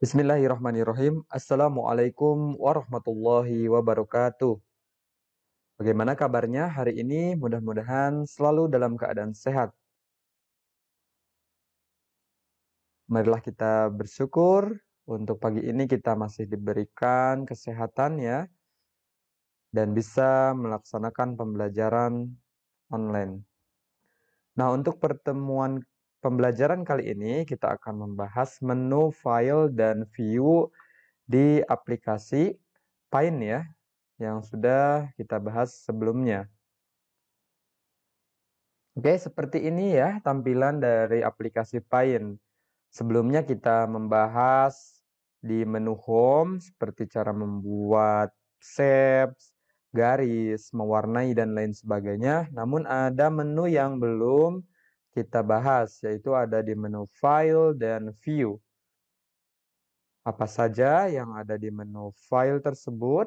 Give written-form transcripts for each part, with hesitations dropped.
Bismillahirrahmanirrahim. Assalamualaikum warahmatullahi wabarakatuh. Bagaimana kabarnya hari ini? Mudah-mudahan selalu dalam keadaan sehat. Marilah kita bersyukur untuk pagi ini kita masih diberikan kesehatan ya, dan bisa melaksanakan pembelajaran online. Nah, untuk pertemuan pembelajaran kali ini kita akan membahas menu file dan view di aplikasi Paint ya, yang sudah kita bahas sebelumnya. Oke, seperti ini ya tampilan dari aplikasi Paint. Sebelumnya kita membahas di menu home seperti cara membuat shapes, garis, mewarnai dan lain sebagainya. Namun ada menu yang belum kita bahas, yaitu ada di menu file dan view. Apa saja yang ada di menu file tersebut?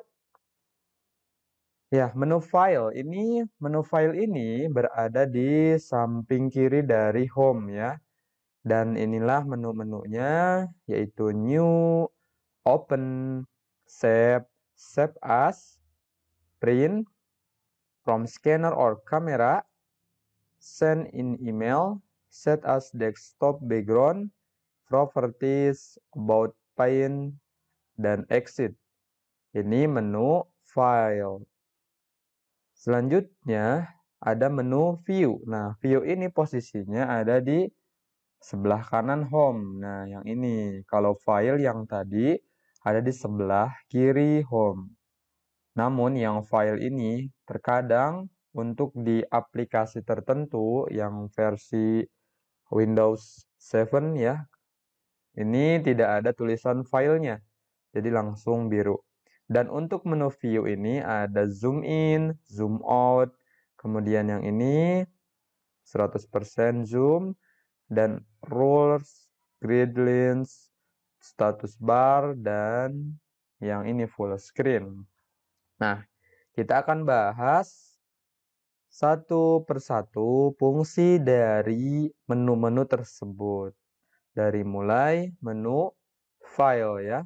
Ya, menu file ini berada di samping kiri dari home ya. Dan inilah menu-menunya, yaitu new, open, save, save as, print, from scanner or camera, send in email, set as desktop background, properties, about Paint, dan exit. Ini menu file. Selanjutnya ada menu view. Nah, view ini posisinya ada di sebelah kanan home. Nah, yang ini. Kalau file yang tadi ada di sebelah kiri home. Namun yang file ini terkadang untuk di aplikasi tertentu yang versi Windows 7 ya, ini tidak ada tulisan filenya. Jadi langsung biru. Dan untuk menu view ini ada zoom in, zoom out, kemudian yang ini 100% zoom, dan rules, grid lines, status bar, dan yang ini full screen. Nah, kita akan bahas satu persatu fungsi dari menu-menu tersebut. Dari mulai menu file ya.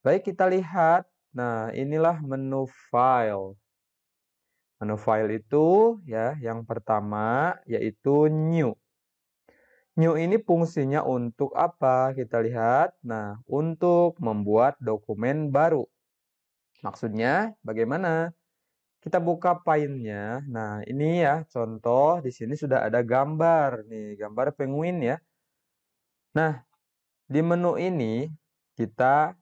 Baik, kita lihat. Nah, inilah menu file. Menu file itu ya, yang pertama yaitu new. New ini fungsinya untuk apa? Kita lihat. Nah, untuk membuat dokumen baru. Maksudnya bagaimana? Kita buka Paint-nya. Nah, ini ya contoh di sini sudah ada gambar nih, gambar penguin ya. Nah, di menu ini kita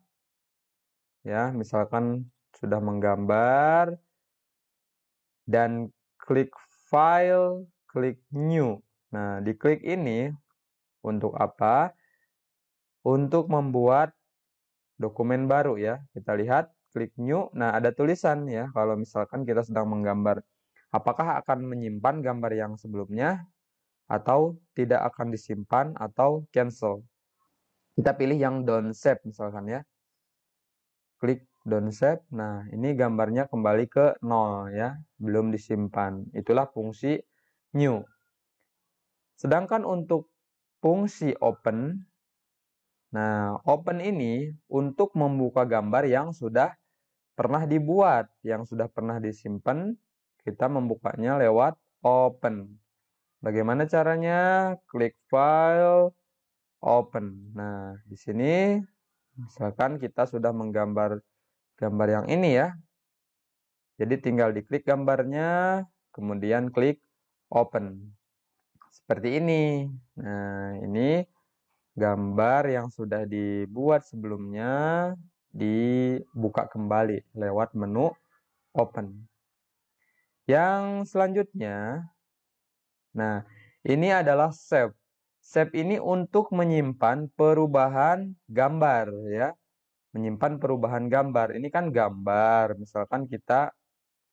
ya, misalkan sudah menggambar dan klik file, klik new. Nah, diklik ini untuk apa? Untuk membuat dokumen baru ya. Kita lihat, klik new. Nah, ada tulisan ya, kalau misalkan kita sedang menggambar. Apakah akan menyimpan gambar yang sebelumnya, atau tidak akan disimpan, atau cancel. Kita pilih yang don't save misalkan ya. Klik don't save. Nah, ini gambarnya kembali ke 0 ya, belum disimpan. Itulah fungsi new. Sedangkan untuk fungsi open, nah, open ini untuk membuka gambar yang sudah pernah dibuat, yang sudah pernah disimpan, kita membukanya lewat open. Bagaimana caranya? Klik file, open. Nah, di sini misalkan kita sudah menggambar gambar yang ini ya. Jadi tinggal diklik gambarnya, kemudian klik open. Seperti ini. Nah, ini gambar yang sudah dibuat sebelumnya dibuka kembali lewat menu open. Yang selanjutnya, nah, ini adalah save. Save ini untuk menyimpan perubahan gambar ya. Menyimpan perubahan gambar. Ini kan gambar, misalkan kita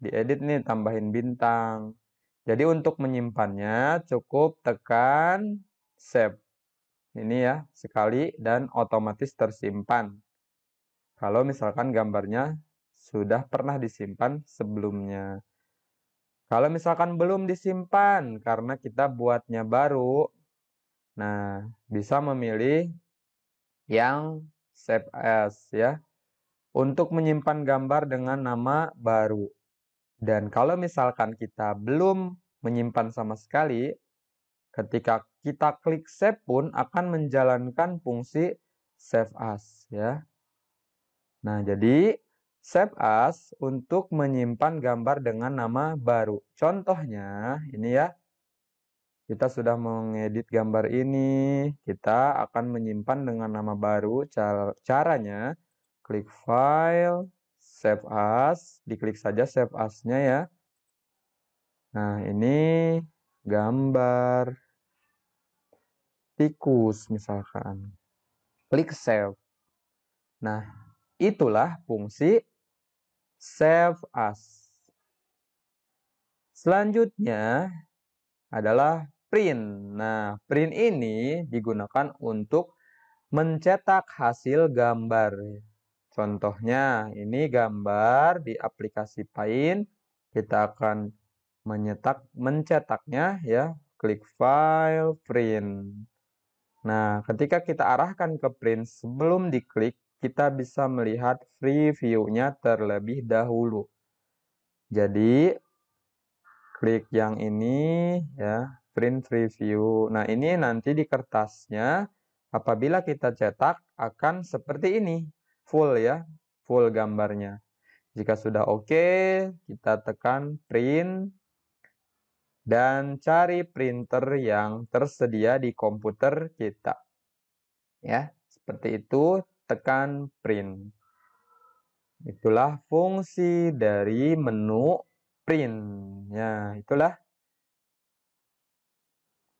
diedit nih, tambahin bintang. Jadi untuk menyimpannya cukup tekan save. Ini ya, sekali dan otomatis tersimpan. Kalau misalkan gambarnya sudah pernah disimpan sebelumnya. Kalau misalkan belum disimpan karena kita buatnya baru, nah bisa memilih yang save as ya, untuk menyimpan gambar dengan nama baru. Dan kalau misalkan kita belum menyimpan sama sekali, ketika kita klik save pun akan menjalankan fungsi save as ya. Nah, jadi save as untuk menyimpan gambar dengan nama baru. Contohnya ini ya. Kita sudah mengedit gambar ini, kita akan menyimpan dengan nama baru. Caranya, klik file, save as, diklik saja save as-nya ya. Nah, ini gambar tikus misalkan. Klik save. Nah, itulah fungsi save as. Selanjutnya adalah print. Nah, print ini digunakan untuk mencetak hasil gambar. Contohnya, ini gambar di aplikasi Paint. Kita akan mencetaknya ya. Klik file, print. Nah, ketika kita arahkan ke print sebelum diklik, kita bisa melihat preview-nya terlebih dahulu. Jadi, klik yang ini ya, print preview. Nah, ini nanti di kertasnya apabila kita cetak akan seperti ini, full ya, full gambarnya. Jika sudah oke, kita tekan print dan cari printer yang tersedia di komputer kita. Ya, seperti itu, tekan print. Itulah fungsi dari menu print. Ya, itulah.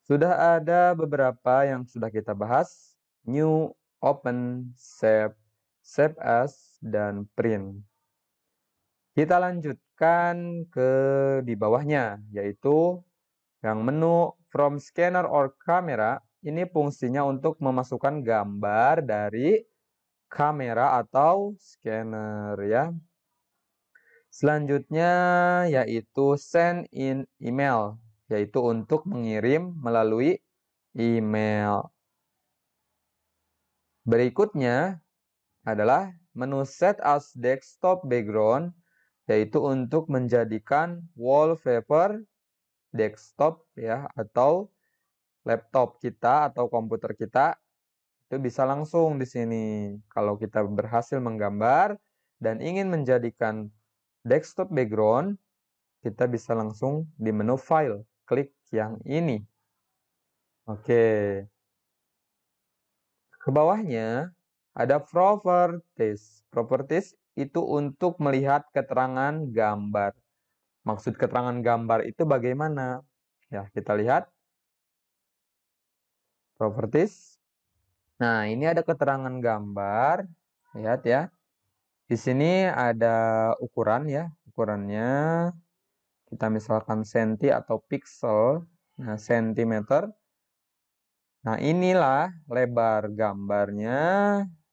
Sudah ada beberapa yang sudah kita bahas. New, open, save, save as, dan print. Kita lanjutkan ke di bawahnya, yaitu yang menu from scanner or camera. Ini fungsinya untuk memasukkan gambar dari kamera atau scanner ya. Selanjutnya yaitu send in email, yaitu untuk mengirim melalui email. Berikutnya adalah menu set as desktop background, yaitu untuk menjadikan wallpaper desktop ya, atau laptop kita atau komputer kita itu bisa langsung di sini. Kalau kita berhasil menggambar dan ingin menjadikan desktop background, kita bisa langsung di menu file, klik yang ini. Oke. Ke bawahnya ada properties. Properties itu untuk melihat keterangan gambar. Maksud keterangan gambar itu bagaimana? Ya, kita lihat. Properties. Nah, ini ada keterangan gambar. Lihat ya. Di sini ada ukuran ya. Ukurannya kita misalkan senti atau pixel. Nah, sentimeter. Nah, inilah lebar gambarnya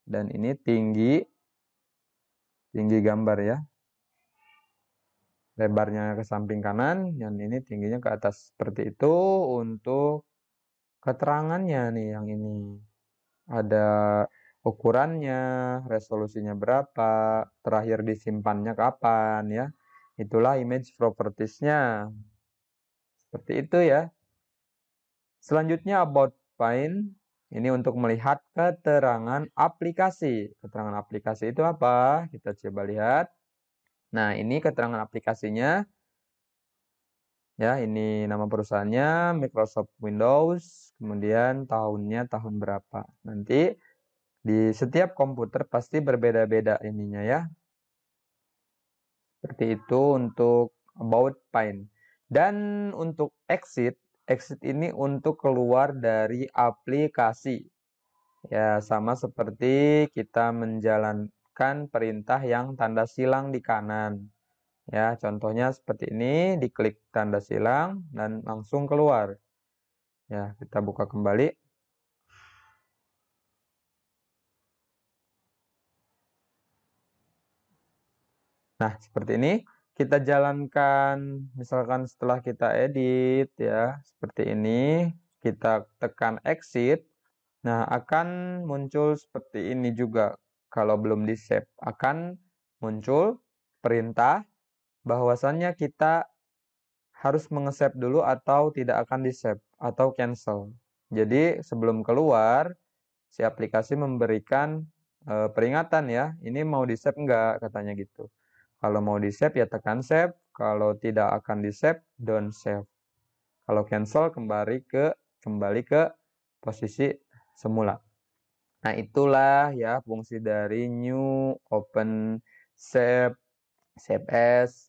dan ini tinggi gambar ya. Lebarnya ke samping kanan dan ini tingginya ke atas. Seperti itu untuk keterangannya nih yang ini. Ada ukurannya, resolusinya berapa, terakhir disimpannya kapan ya. Itulah image properties-nya. Seperti itu ya. Selanjutnya about Paint. Ini untuk melihat keterangan aplikasi. Keterangan aplikasi itu apa? Kita coba lihat. Nah, ini keterangan aplikasinya. Ya, ini nama perusahaannya Microsoft Windows, kemudian tahunnya tahun berapa. Nanti di setiap komputer pasti berbeda-beda ininya ya. Seperti itu untuk about Paint. Dan untuk exit ini untuk keluar dari aplikasi. Ya, sama seperti kita menjalankan perintah yang tanda silang di kanan. Ya, contohnya seperti ini, diklik tanda silang dan langsung keluar. Ya, kita buka kembali. Nah, seperti ini. Kita jalankan, misalkan setelah kita edit ya, seperti ini. Kita tekan exit. Nah, akan muncul seperti ini juga kalau belum di-save. Akan muncul perintah bahwasannya kita harus menge-save dulu atau tidak akan di-save atau cancel. Jadi sebelum keluar, si aplikasi memberikan peringatan ya, ini mau di-save enggak katanya gitu. Kalau mau di-save ya tekan save, kalau tidak akan di-save, don't save. Kalau cancel kembali ke posisi semula. Nah, itulah ya fungsi dari new, open, save, save as,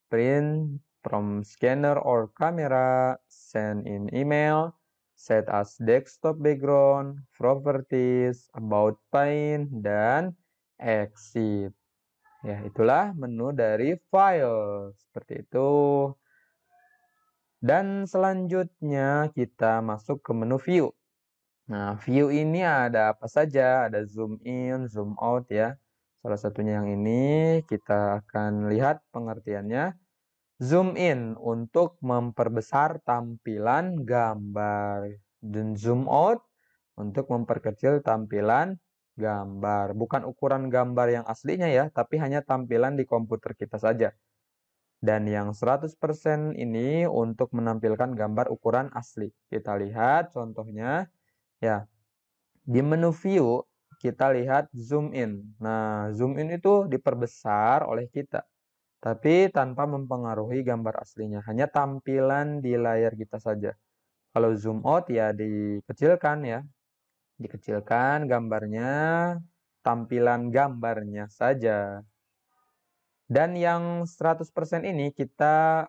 print from scanner or camera, send in email, set as desktop background, properties, about paint, dan exit. Ya, itulah menu dari file. Seperti itu. Dan selanjutnya kita masuk ke menu view. Nah, view ini ada apa saja? Ada zoom in, zoom out ya. Salah satunya yang ini kita akan lihat pengertiannya. Zoom in untuk memperbesar tampilan gambar. Dan zoom out untuk memperkecil tampilan gambar. Bukan ukuran gambar yang aslinya ya, tapi hanya tampilan di komputer kita saja. Dan yang 100% ini untuk menampilkan gambar ukuran asli. Kita lihat contohnya. Ya, di menu view kita lihat zoom in. Nah, zoom in itu diperbesar oleh kita. Tapi tanpa mempengaruhi gambar aslinya. Hanya tampilan di layar kita saja. Kalau zoom out ya dikecilkan ya. Dikecilkan gambarnya, tampilan gambarnya saja. Dan yang 100% ini kita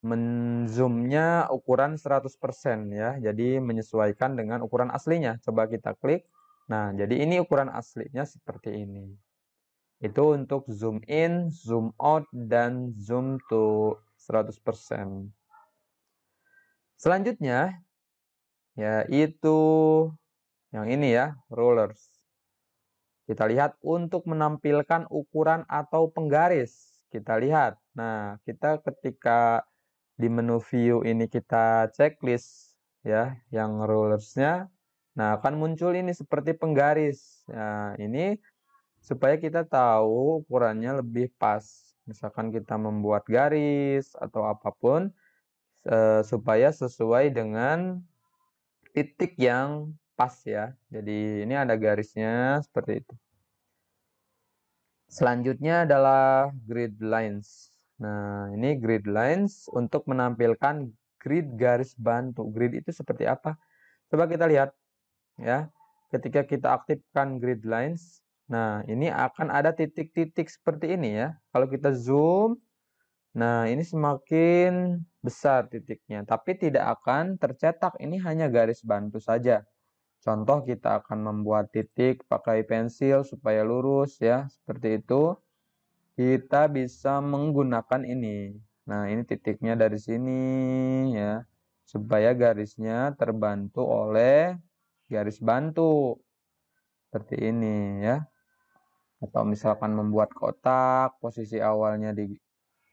menzoomnya ukuran 100% ya. Jadi menyesuaikan dengan ukuran aslinya. Coba kita klik. Nah, jadi ini ukuran aslinya seperti ini. Itu untuk zoom in, zoom out, dan zoom to 100%. Selanjutnya, yaitu yang ini ya, rulers. Kita lihat untuk menampilkan ukuran atau penggaris. Kita lihat. Nah, kita ketika di menu view ini kita checklist ya, yang rulersnya. Nah, akan muncul ini seperti penggaris. Nah, ini supaya kita tahu ukurannya lebih pas. Misalkan kita membuat garis atau apapun supaya sesuai dengan titik yang pas ya. Jadi ini ada garisnya seperti itu. Selanjutnya adalah grid lines. Nah, ini grid lines untuk menampilkan grid garis bantu. Grid itu seperti apa? Coba kita lihat ya. Ketika kita aktifkan grid lines, nah ini akan ada titik-titik seperti ini ya. Kalau kita zoom, nah ini semakin besar titiknya. Tapi tidak akan tercetak, ini hanya garis bantu saja. Contoh kita akan membuat titik pakai pensil supaya lurus ya, seperti itu. Kita bisa menggunakan ini. Nah, ini titiknya dari sini ya. Supaya garisnya terbantu oleh garis bantu. Seperti ini ya. Atau misalkan membuat kotak, posisi awalnya di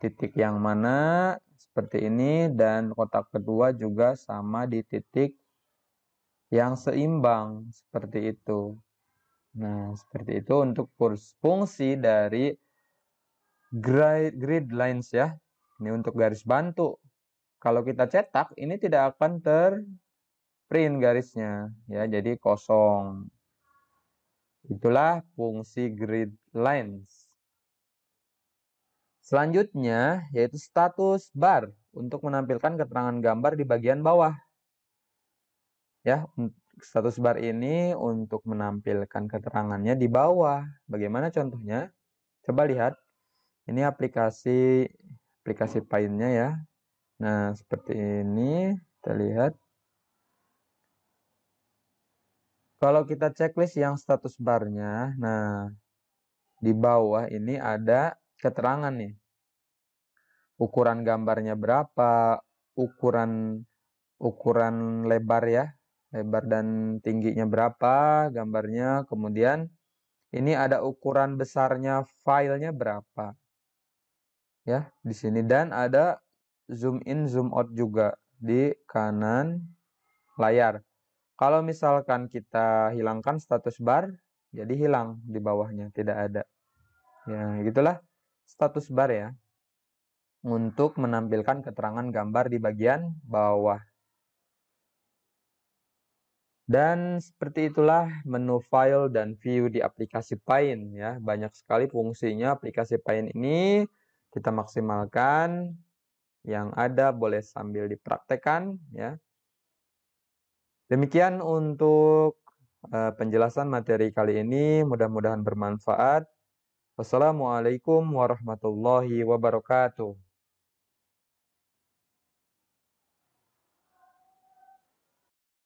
titik yang mana, seperti ini. Dan kotak kedua juga sama di titik yang seimbang, seperti itu. Nah, seperti itu untuk fungsi dari grid lines ya. Ini untuk garis bantu. Kalau kita cetak, ini tidak akan terprint garisnya ya, jadi kosong. Itulah fungsi grid lines. Selanjutnya yaitu status bar untuk menampilkan keterangan gambar di bagian bawah. Ya, status bar ini untuk menampilkan keterangannya di bawah. Bagaimana contohnya? Coba lihat. Ini aplikasi Paint-nya ya. Nah, seperti ini kita lihat. Kalau kita checklist yang status barnya, nah di bawah ini ada keterangan nih. Ukuran gambarnya berapa, ukuran lebar ya, lebar dan tingginya berapa gambarnya. Kemudian ini ada ukuran besarnya filenya berapa. Ya, di sini dan ada zoom in, zoom out juga di kanan layar. Kalau misalkan kita hilangkan status bar, jadi hilang di bawahnya, tidak ada. Ya, gitulah status bar ya. Untuk menampilkan keterangan gambar di bagian bawah. Dan seperti itulah menu file dan view di aplikasi Paint ya. Banyak sekali fungsinya aplikasi Paint ini. Kita maksimalkan. Yang ada boleh sambil dipraktekkan ya. Demikian untuk penjelasan materi kali ini, mudah-mudahan bermanfaat. Wassalamualaikum warahmatullahi wabarakatuh.